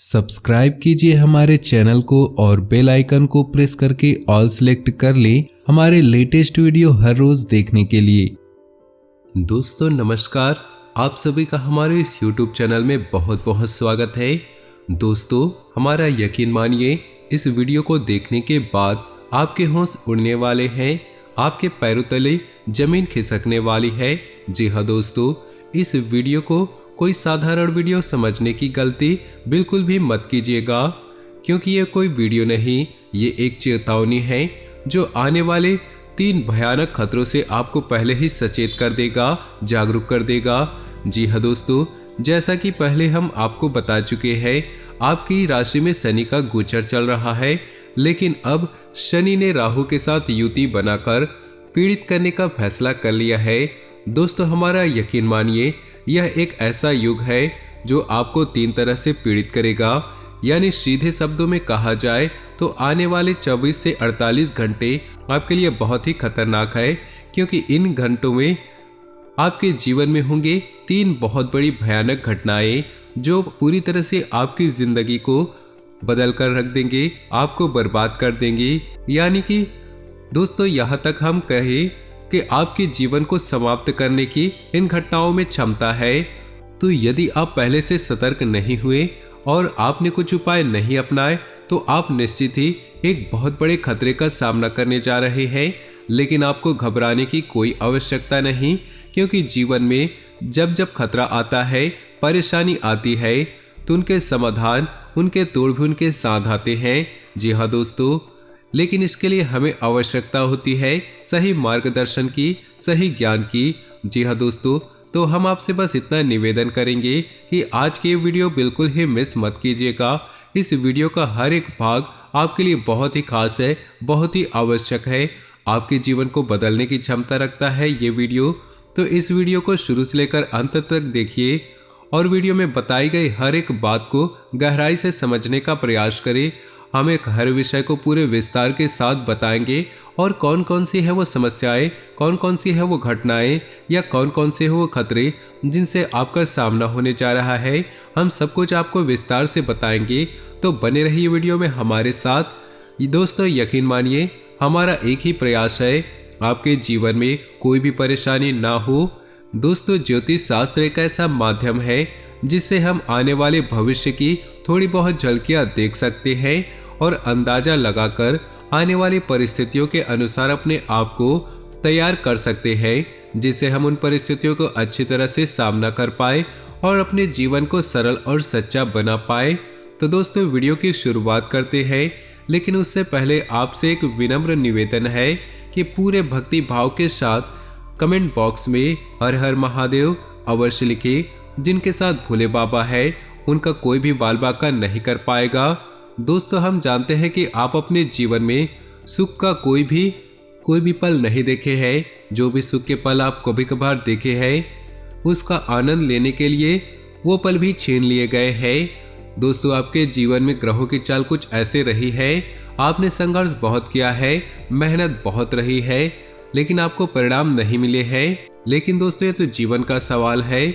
Subscribe कीजिए हमारे channel को और बेल आइकन को प्रेस करके ऑल सेलेक्ट कर लें हमारे लेटेस्ट वीडियो हर रोज देखने के लिए। दोस्तों नमस्कार, आप सभी का हमारे इस YouTube चैनल में बहुत बहुत स्वागत है। दोस्तों हमारा यकीन मानिए, इस वीडियो को देखने के बाद आपके होश उड़ने वाले हैं, आपके पैरों तले जमीन खिसकने वाली है। जी हाँ दोस्तों, इस वीडियो को कोई साधारण वीडियो समझने की गलती बिल्कुल भी मत कीजिएगा, क्योंकि ये कोई वीडियो नहीं, ये एक चेतावनी है जो आने वाले 3 भयानक खतरों से आपको पहले ही सचेत कर देगा, जागरूक कर देगा। जी हाँ दोस्तों, जैसा कि पहले हम आपको बता चुके हैं, आपकी राशि में शनि का गोचर चल रहा है, लेकिन अब शनि ने राहु के साथ युति बनाकर पीड़ित करने का फैसला कर लिया है। दोस्तों हमारा यकीन मानिए, यह एक ऐसा युग है जो आपको 3 तरह से पीड़ित करेगा। यानी सीधे शब्दों में कहा जाए तो आने वाले 24 से 48 घंटे आपके लिए बहुत ही खतरनाक है, क्योंकि इन घंटों में आपके जीवन में होंगे 3 बहुत बड़ी भयानक घटनाएं जो पूरी तरह से आपकी जिंदगी को बदल कर रख देंगे, आपको बर्बाद कर देंगे। यानी कि दोस्तों यहाँ तक हम कहें कि आपके जीवन को समाप्त करने की इन घटनाओं में क्षमता है। तो यदि आप पहले से सतर्क नहीं हुए और आपने कुछ उपाय नहीं अपनाए तो आप निश्चित ही एक बहुत बड़े खतरे का सामना करने जा रहे हैं। लेकिन आपको घबराने की कोई आवश्यकता नहीं, क्योंकि जीवन में जब जब खतरा आता है, परेशानी आती है, तो उनके समाधान, उनके तोड़ भी उनके साथ आते हैं। जी हाँ दोस्तों, लेकिन इसके लिए हमें आवश्यकता होती है सही मार्गदर्शन की, सही ज्ञान की। जी हाँ दोस्तों, तो हम आपसे बस इतना निवेदन करेंगे कि आज की वीडियो बिल्कुल ही मिस मत कीजिएगा। इस वीडियो का हर एक भाग आपके लिए बहुत ही खास है, बहुत ही आवश्यक है, आपके जीवन को बदलने की क्षमता रखता है ये वीडियो। तो इस वीडियो को शुरू से लेकर अंत तक देखिए और वीडियो में बताई गई हर एक बात को गहराई से समझने का प्रयास करें। हम एक हर विषय को पूरे विस्तार के साथ बताएंगे और कौन कौन सी है वो समस्याएं, कौन कौन सी है वो घटनाएं या कौन कौन से है वो खतरे जिनसे आपका सामना होने जा रहा है, हम सब कुछ आपको विस्तार से बताएंगे। तो बने रहिए वीडियो में हमारे साथ। दोस्तों यकीन मानिए, हमारा एक ही प्रयास है, आपके जीवन में कोई भी परेशानी ना हो। दोस्तों ज्योतिष शास्त्र एक ऐसा माध्यम है जिससे हम आने वाले भविष्य की थोड़ी बहुत झलकियां देख सकते हैं और अंदाजा लगाकर आने वाली परिस्थितियों के अनुसार अपने आप को तैयार कर सकते हैं, जिससे हम उन परिस्थितियों को अच्छी तरह से सामना कर पाए और अपने जीवन को सरल और सच्चा बना पाए। तो दोस्तों वीडियो की शुरुआत करते हैं, लेकिन उससे पहले आपसे एक विनम्र निवेदन है कि पूरे भक्ति भाव के साथ कमेंट बॉक्स में हर हर महादेव अवश्य लिखें। जिनके साथ भोले बाबा है उनका कोई भी बाल बाका नहीं कर पाएगा। दोस्तों हम जानते हैं कि आप अपने जीवन में सुख का कोई भी पल नहीं देखे हैं। जो भी सुख के पल आप कभी कभार देखे हैं, उसका आनंद लेने के लिए वो पल भी छीन लिए गए हैं। दोस्तों आपके जीवन में ग्रहों की चाल कुछ ऐसे रही है, आपने संघर्ष बहुत किया है, मेहनत बहुत रही है, लेकिन आपको परिणाम नहीं मिले हैं। लेकिन दोस्तों ये तो जीवन का सवाल है,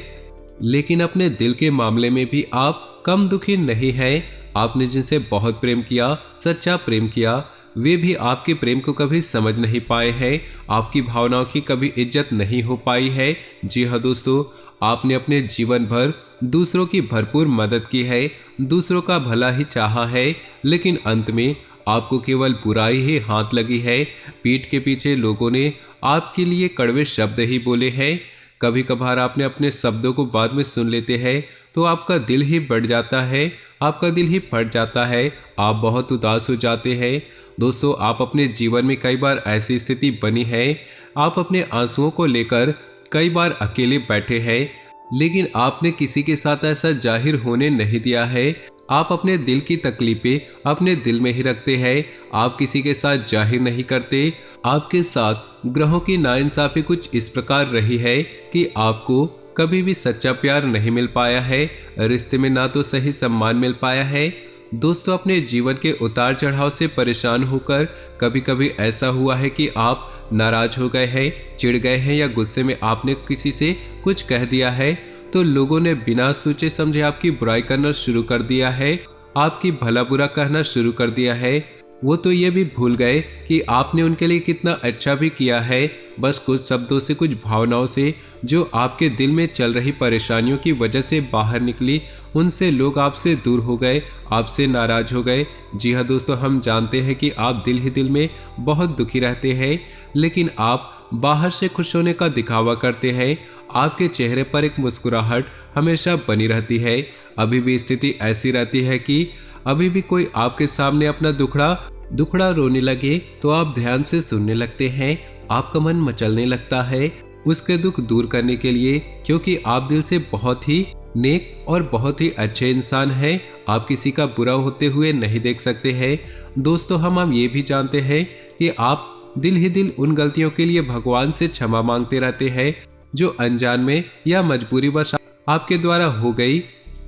लेकिन अपने दिल के मामले में भी आप कम दुखी नहीं हैं। आपने जिनसे बहुत प्रेम किया, सच्चा प्रेम किया, वे भी आपके प्रेम को कभी समझ नहीं पाए हैं, आपकी भावनाओं की कभी इज्जत नहीं हो पाई है। जी हाँ दोस्तों, आपने अपने जीवन भर दूसरों की भरपूर मदद की है, दूसरों का भला ही चाहा है, लेकिन अंत में आपको केवल बुराई ही हाथ लगी है। पीठ के पीछे लोगों ने आपके लिए कड़वे शब्द ही बोले हैं। कभी कभार आपने अपने शब्दों को बाद में सुन लेते हैं तो आपका दिल ही बढ़ जाता है, आपका दिल ही फट जाता है, आप बहुत उदास हो जाते हैं। दोस्तों आप अपने जीवन में कई बार ऐसी स्थिति बनी है, आप अपने आंसुओं को लेकर कई बार अकेले बैठे हैं, लेकिन आपने किसी के साथ ऐसा जाहिर होने नहीं दिया है। आप अपने दिल की तकलीफें अपने दिल में ही रखते हैं, आप किसी के साथ जाहिर नहीं करते। आपके साथ ग्रहों की नाइंसाफी कुछ इस प्रकार रही है कि आपको कभी भी सच्चा प्यार नहीं मिल पाया है, रिश्ते में ना तो सही सम्मान मिल पाया है। दोस्तों अपने जीवन के उतार चढ़ाव से परेशान होकर कभी कभी ऐसा हुआ है कि आप नाराज हो गए हैं, चिढ़ गए हैं, या गुस्से में आपने किसी से कुछ कह दिया है तो लोगों ने बिना सोचे समझे आपकी बुराई करना शुरू कर दिया है आपकी भला बुरा कहना शुरू कर दिया है। वो तो ये भी भूल गए कि आपने उनके लिए कितना अच्छा भी किया है। बस कुछ शब्दों से, कुछ भावनाओं से जो आपके दिल में चल रही परेशानियों की वजह से बाहर निकली, उनसे लोग आपसे दूर हो गए, आपसे नाराज हो गए। जी हाँ दोस्तों, हम जानते हैं कि आप दिल ही दिल में बहुत दुखी रहते हैं, लेकिन आप बाहर से खुश होने का दिखावा करते हैं। आपके चेहरे पर एक मुस्कुराहट हमेशा बनी रहती है। अभी भी स्थिति ऐसी रहती है कि अभी भी कोई आपके सामने अपना दुखड़ा रोने लगे तो आप ध्यान से सुनने लगते हैं। आपका मन मचलने लगता है उसके दुख दूर करने के लिए, क्योंकि आप दिल से बहुत ही नेक और बहुत ही अच्छे इंसान हैं। आप किसी का बुरा होते हुए नहीं देख सकते हैं। दोस्तों, हम ये भी जानते हैं कि आप दिल ही दिल उन गलतियों के लिए भगवान से क्षमा मांगते रहते हैं जो अनजान में या मजबूरीवश आपके द्वारा हो गई,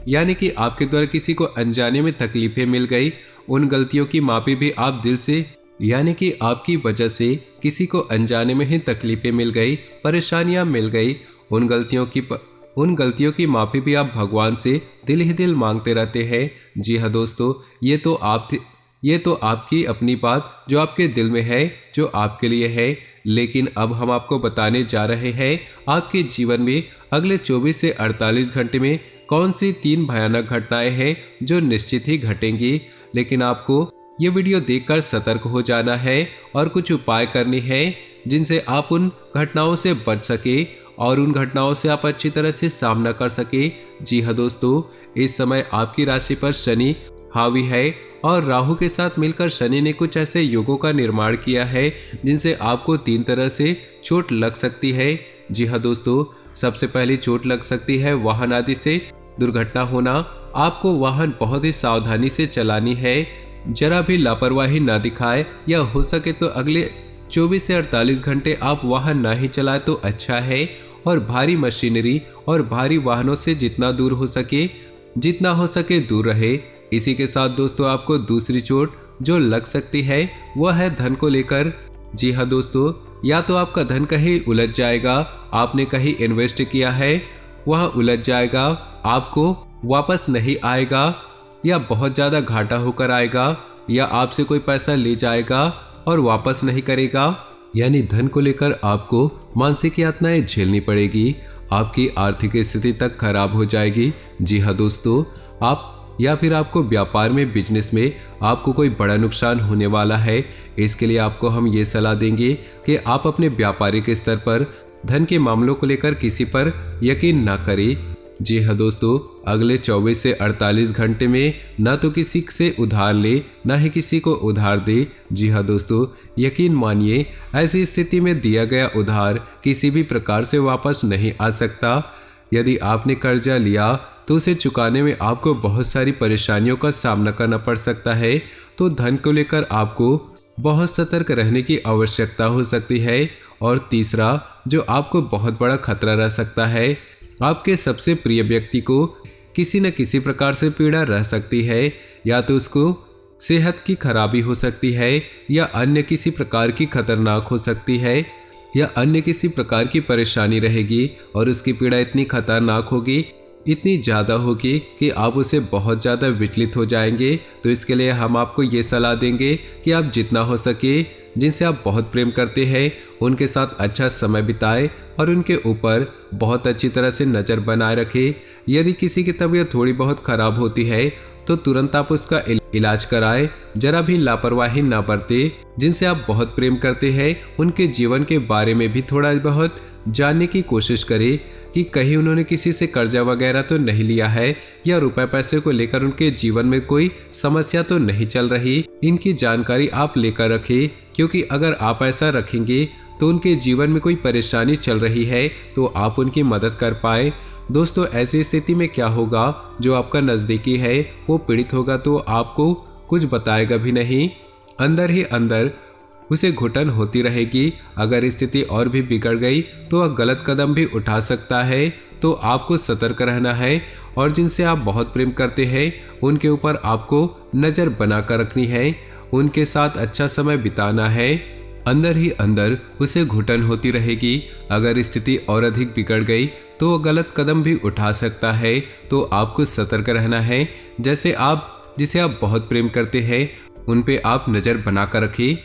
यानी कि आपके द्वारा किसी को अनजाने में तकलीफें मिल गई। उन गलतियों की माफी भी आप दिल से, यानी कि आपकी वजह से किसी को अनजाने में ही तकलीफें मिल गई, परेशानियां मिल गई, उन गलतियों की माफी भी आप भगवान से दिल ही दिल मांगते रहते हैं। जी हाँ दोस्तों, ये तो आपकी अपनी बात जो आपके दिल में है, जो आपके लिए है। लेकिन अब हम आपको बताने जा रहे हैं आपके जीवन में अगले 24 से 48 घंटे में कौन सी 3 भयानक घटनाएं हैं जो निश्चित ही घटेंगी। लेकिन आपको ये वीडियो देखकर सतर्क हो जाना है और कुछ उपाय करने हैं जिनसे आप उन घटनाओं से बच सके और उन घटनाओं से आप अच्छी तरह से सामना कर सके। जी हाँ दोस्तों, इस समय आपकी राशि पर शनि हावी है और राहु के साथ मिलकर शनि ने कुछ ऐसे योगों का निर्माण किया है जिनसे आपको 3 तरह से चोट लग सकती है। जी हाँ दोस्तों, सबसे पहली चोट लग सकती है वाहन आदि से दुर्घटना होना। आपको वाहन बहुत ही सावधानी से चलानी है, जरा भी लापरवाही ना दिखाए, या हो सके तो अगले 24 से 48 घंटे आप वाहन ना ही चलाए तो अच्छा है। और भारी मशीनरी और भारी वाहनों से जितना हो सके दूर रहे। इसी के साथ दोस्तों, आपको दूसरी चोट जो लग सकती है वह है धन को लेकर। जी हाँ दोस्तों, या तो आपका धन कहीं उलझ जाएगा, आपने कहीं इन्वेस्ट किया है वह उलझ जाएगा, आपको वापस नहीं आएगा, या बहुत ज़्यादा घाटा होकर आएगा, या आपसे कोई पैसा ले जाएगा और वापस नहीं करेगा। यानी धन को लेकर आपको मानसिक यातनाएं झेलनी पड़ेगी, आपकी आर्थिक स्थिति तक खराब हो जाएगी। जी हाँ दोस्तों, आपको व्यापार में, बिजनेस में आपको कोई बड़ा नुकसान होने वाला है। इसके लिए आपको हम ये सलाह देंगे कि आप अपने व्यापारिक स्तर पर धन के मामलों को लेकर किसी पर यकीन ना करें। जी हाँ दोस्तों, अगले 24 से 48 घंटे में ना तो किसी से उधार ले, ना ही किसी को उधार दे। जी हाँ दोस्तों, यकीन मानिए ऐसी स्थिति में दिया गया उधार किसी भी प्रकार से वापस नहीं आ सकता। यदि आपने कर्जा लिया तो उसे चुकाने में आपको बहुत सारी परेशानियों का सामना करना पड़ सकता है। तो धन को लेकर आपको बहुत सतर्क रहने की आवश्यकता हो सकती है। और तीसरा, जो आपको बहुत बड़ा खतरा रह सकता है, आपके सबसे प्रिय व्यक्ति को किसी न किसी प्रकार से पीड़ा रह सकती है। या तो उसको सेहत की खराबी हो सकती है, या अन्य किसी प्रकार की खतरनाक हो सकती है, या अन्य किसी प्रकार की परेशानी रहेगी और उसकी पीड़ा इतनी खतरनाक होगी, इतनी ज़्यादा होगी कि आप उसे बहुत ज़्यादा विचलित हो जाएंगे। तो इसके लिए हम आपको ये सलाह देंगे कि आप जितना हो सके जिनसे आप बहुत प्रेम करते हैं उनके साथ अच्छा समय बिताएं और उनके ऊपर बहुत अच्छी तरह से नज़र बनाए रखें। यदि किसी की तबीयत थोड़ी बहुत खराब होती है तो तुरंत आप उसका इलाज कराएं, जरा भी लापरवाही ना बरतें। जिनसे आप बहुत प्रेम करते हैं उनके जीवन के बारे में भी थोड़ा बहुत जानने की कोशिश करें कि कहीं उन्होंने किसी से कर्जा वगैरह तो नहीं लिया है, या रुपए पैसे को लेकर उनके जीवन में कोई समस्या तो नहीं चल रही। इनकी जानकारी आप लेकर रखें, क्योंकि अगर आप ऐसा रखेंगे तो उनके जीवन में कोई परेशानी चल रही है तो आप उनकी मदद कर पाए। दोस्तों, ऐसी स्थिति में क्या होगा, जो आपका नज़दीकी है वो पीड़ित होगा तो आपको कुछ बताएगा भी नहीं, अंदर ही अंदर उसे घुटन होती रहेगी। अगर स्थिति और भी बिगड़ गई तो वह गलत कदम भी उठा सकता है। तो आपको सतर्क रहना है और जिनसे आप बहुत प्रेम करते हैं उनके ऊपर आपको नज़र बनाकर रखनी है, उनके साथ अच्छा समय बिताना है। अंदर ही अंदर उसे घुटन होती रहेगी। अगर स्थिति और अधिक बिगड़ गई तो वो गलत कदम भी उठा सकता है। तो आपको सतर्क रहना है। जैसे आप जिसे आप बहुत प्रेम करते हैं उन पे आप नज़र बनाकर रखें।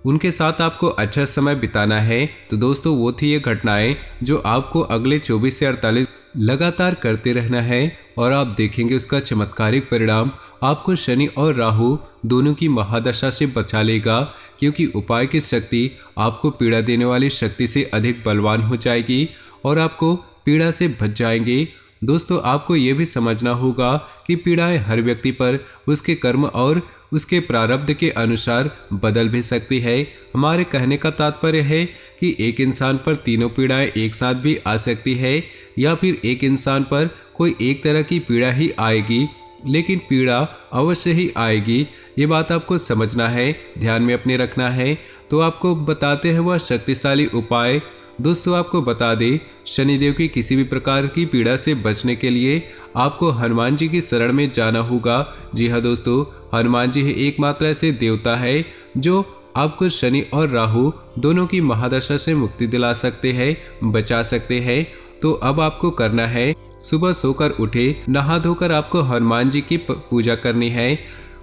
उनके साथ आपको अच्छा समय बिताना है। तो दोस्तों वो थी ये घटनाएं जो आपको अगले 24 से 48 लगातार करते रहना है और आप देखेंगे उसका चमत्कारिक परिणाम आपको शनि और राहु दोनों की महादशा से बचा लेगा, क्योंकि उपाय की शक्ति आपको पीड़ा देने वाली शक्ति से अधिक बलवान हो जाएगी और आपको पीड़ा से बच जाएंगे। दोस्तों आपको ये भी समझना होगा कि पीड़ाएं हर व्यक्ति पर उसके कर्म और उसके प्रारब्ध के अनुसार बदल भी सकती है। हमारे कहने का तात्पर्य है कि एक इंसान पर तीनों पीड़ाएं एक साथ भी आ सकती है या फिर एक इंसान पर कोई एक तरह की पीड़ा ही आएगी, लेकिन पीड़ा अवश्य ही आएगी। ये बात आपको समझना है, ध्यान में अपने रखना है। तो आपको बताते हैं वह शक्तिशाली उपाय। दोस्तों आपको बता दें, शनिदेव की किसी भी प्रकार की पीड़ा से बचने के लिए आपको हनुमान जी की शरण में जाना होगा। जी हाँ दोस्तों, हनुमान जी ही एकमात्र ऐसे देवता है जो आपको शनि और राहु दोनों की महादशा से मुक्ति दिला सकते हैं, बचा सकते हैं। तो अब आपको करना है, सुबह सोकर उठे, नहा धोकर आपको हनुमान जी की पूजा करनी है।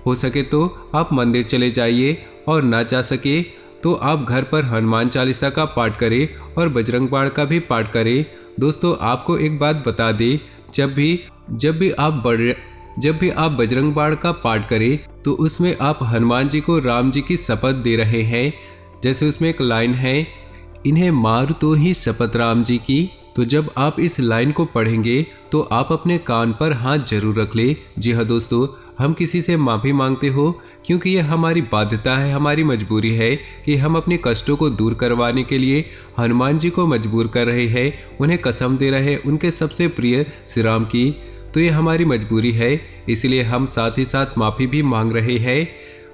हो सके तो आप मंदिर चले जाइए और ना जा सके तो आप घर पर हनुमान चालीसा का पाठ करें और बजरंग बाण का भी पाठ करें। दोस्तों आपको एक बात बता दें, जब भी आप बजरंग बाण का पाठ करें तो उसमें आप हनुमान जी को राम जी की शपथ दे रहे हैं। जैसे उसमें एक लाइन है, इन्हें मार तो ही शपथ राम जी की। तो जब आप इस लाइन को पढ़ेंगे तो आप अपने कान पर हाथ जरूर रख ले। जी हाँ दोस्तों, हम किसी से माफ़ी मांगते हो क्योंकि यह हमारी बाध्यता है, हमारी मजबूरी है कि हम अपने कष्टों को दूर करवाने के लिए हनुमान जी को मजबूर कर रहे हैं, उन्हें कसम दे रहे हैं उनके सबसे प्रिय श्री राम की। तो ये हमारी मजबूरी है, इसलिए हम साथ ही साथ माफ़ी भी मांग रहे हैं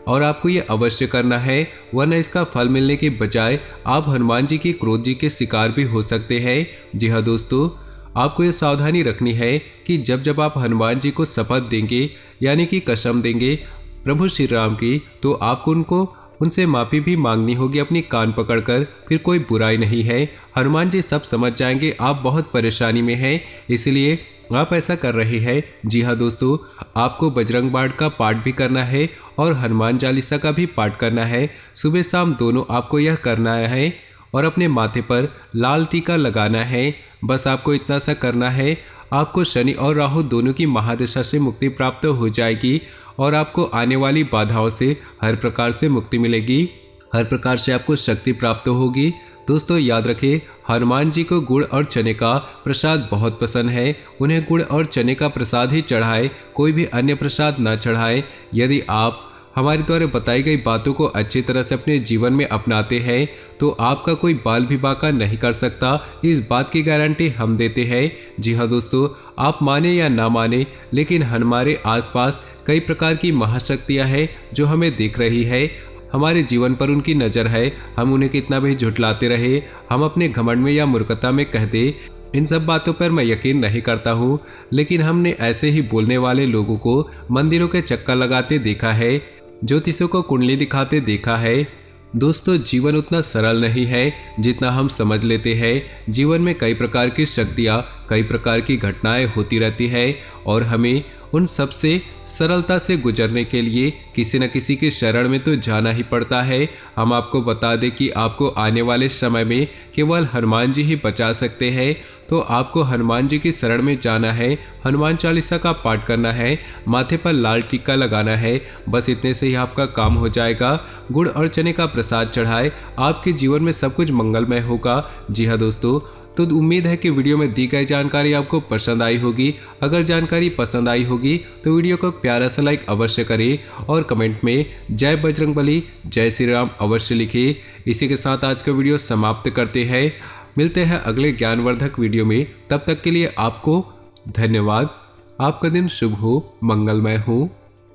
और आपको ये अवश्य करना है, वरना इसका फल मिलने के बजाय आप हनुमान जी के क्रोध जी के शिकार भी हो सकते हैं। जी हाँ दोस्तों, आपको ये सावधानी रखनी है कि जब आप हनुमान जी को शपथ देंगे यानी कि कसम देंगे प्रभु श्री राम की, तो आपको उनसे माफ़ी भी मांगनी होगी अपनी कान पकड़कर। फिर कोई बुराई नहीं है, हनुमान जी सब समझ जाएंगे आप बहुत परेशानी में हैं, इसलिए आप ऐसा कर रहे हैं। जी हाँ दोस्तों, आपको बजरंग बाण का पाठ भी करना है और हनुमान चालीसा का भी पाठ करना है। सुबह शाम दोनों आपको यह करना है और अपने माथे पर लाल टीका लगाना है। बस आपको इतना सा करना है, आपको शनि और राहु दोनों की महादशा से मुक्ति प्राप्त हो जाएगी और आपको आने वाली बाधाओं से हर प्रकार से मुक्ति मिलेगी, हर प्रकार से आपको शक्ति प्राप्त होगी। दोस्तों याद रखें, हनुमान जी को गुड़ और चने का प्रसाद बहुत पसंद है। उन्हें गुड़ और चने का प्रसाद ही चढ़ाए, कोई भी अन्य प्रसाद ना चढ़ाए। यदि आप हमारे द्वारा बताई गई बातों को अच्छी तरह से अपने जीवन में अपनाते हैं तो आपका कोई बाल भी बाका नहीं कर सकता, इस बात की गारंटी हम देते हैं। जी हाँ दोस्तों, आप माने या ना माने, लेकिन हमारे आसपास कई प्रकार की महाशक्तियाँ हैं जो हमें देख रही है, हमारे जीवन पर उनकी नज़र है। हम उन्हें कितना भी झुठलाते रहे, हम अपने घमंड में या मूर्खता में कहते, इन सब बातों पर मैं यकीन नहीं करता हूँ, लेकिन हमने ऐसे ही बोलने वाले लोगों को मंदिरों के चक्कर लगाते देखा है, ज्योतिषों को कुंडली दिखाते देखा है। दोस्तों जीवन उतना सरल नहीं है जितना हम समझ लेते हैं। जीवन में कई प्रकार की शक्तियाँ, कई प्रकार की घटनाएं होती रहती है और हमें उन सब से सरलता से गुजरने के लिए किसी न किसी के शरण में तो जाना ही पड़ता है। हम आपको बता दें कि आपको आने वाले समय में केवल हनुमान जी ही बचा सकते हैं, तो आपको हनुमान जी की शरण में जाना है, हनुमान चालीसा का पाठ करना है, माथे पर लाल टीका लगाना है। बस इतने से ही आपका काम हो जाएगा। गुड़ और चने का प्रसाद चढ़ाए, आपके जीवन में सब कुछ मंगलमय होगा। जी हाँ दोस्तों, तो उम्मीद है कि वीडियो में दी गई जानकारी आपको पसंद आई होगी। अगर जानकारी पसंद आई होगी तो वीडियो को प्यारा सा लाइक अवश्य करें और कमेंट में जय बजरंगबली, जय श्री राम अवश्य लिखिए। इसी के साथ आज का वीडियो समाप्त करते हैं। मिलते हैं अगले ज्ञानवर्धक वीडियो में, तब तक के लिए आपको धन्यवाद। आपका दिन शुभ हो, मंगलमय हो।